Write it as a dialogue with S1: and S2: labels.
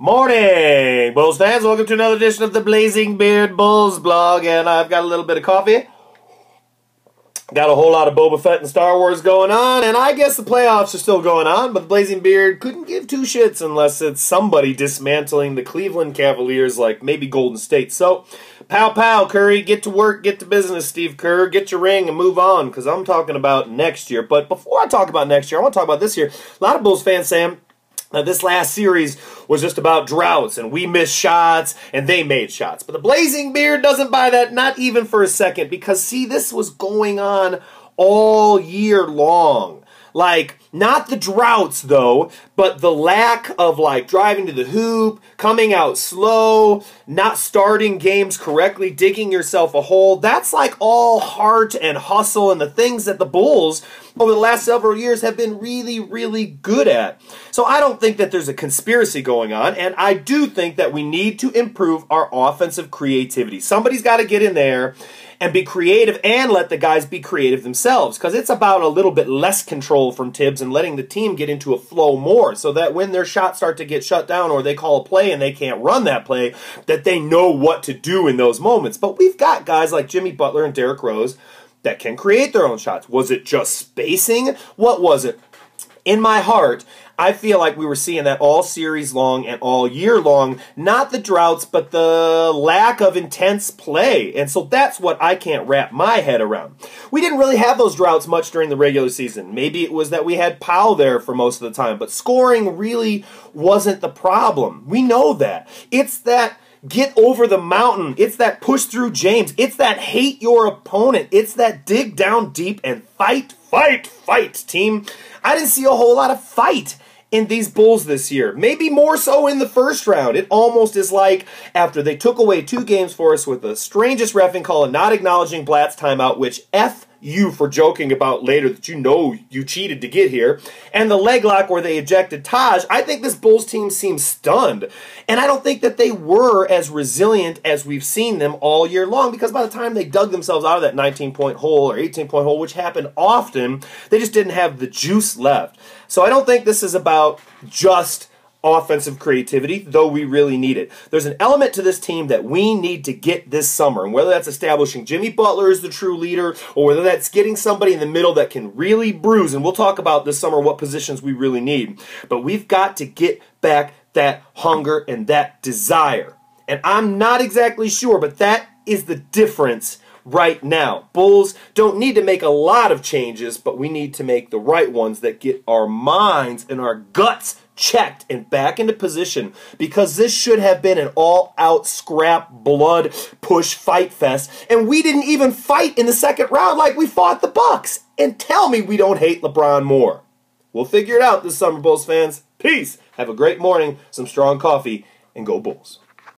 S1: Morning, Bulls fans. Welcome to another edition of the Blazing Beard Bulls blog, and I've got a little bit of coffee. Got a whole lot of Boba Fett and Star Wars going on, and I guess the playoffs are still going on, but the Blazing Beard couldn't give two shits unless it's somebody dismantling the Cleveland Cavaliers like maybe Golden State. So, pow pow, Curry, get to work, get to business, Steve Kerr, get your ring and move on, because I'm talking about next year. But before I talk about next year, I want to talk about this year. A lot of Bulls fans saying, now, this last series was just about droughts, and we missed shots, and they made shots. But the Blazing Beard doesn't buy that, not even for a second, because, see, this was going on all year long. Like, not the droughts, though, but the lack of, like, driving to the hoop, coming out slow, not starting games correctly, digging yourself a hole. That's, like, all heart and hustle and the things that the Bulls over the last several years have been really, really good at. So I don't think that there's a conspiracy going on, and I do think that we need to improve our offensive creativity. Somebody's got to get in there and be creative and let the guys be creative themselves, because it's about a little bit less control from Tibbs and letting the team get into a flow more so that when their shots start to get shut down or they call a play and they can't run that play, that they know what to do in those moments. But we've got guys like Jimmy Butler and Derrick Rose that can create their own shots. Was it just spacing? What was it? In my heart, I feel like we were seeing that all series long and all year long. Not the droughts, but the lack of intense play. And so that's what I can't wrap my head around. We didn't really have those droughts much during the regular season. Maybe it was that we had Powell there for most of the time, but scoring really wasn't the problem. We know that. It's that get over the mountain. It's that push through James. It's that hate your opponent. It's that dig down deep and fight, fight, fight, team. I didn't see a whole lot of fight in these Bulls this year. Maybe more so in the first round. It almost is like after they took away 2 games for us with the strangest reffing call and not acknowledging Blatt's timeout, which F you for joking about later that you know you cheated to get here, and the leg lock where they ejected Taj, I think this Bulls team seems stunned. And I don't think that they were as resilient as we've seen them all year long, because by the time they dug themselves out of that 19-point hole or 18-point hole, which happened often, they just didn't have the juice left. So I don't think this is about just offensive creativity, though we really need it. There's an element to this team that we need to get this summer, and whether that's establishing Jimmy Butler as the true leader, or whether that's getting somebody in the middle that can really bruise, and we'll talk about this summer what positions we really need, but we've got to get back that hunger and that desire. And I'm not exactly sure, but that is the difference right now. Bulls don't need to make a lot of changes, but we need to make the right ones that get our minds and our guts checked and back into position, because this should have been an all-out scrap, blood, push, fight fest, and we didn't even fight in the second round like we fought the Bucks. And tell me we don't hate LeBron more. We'll figure it out this summer, Bulls fans. Peace. Have a great morning, some strong coffee, and go Bulls.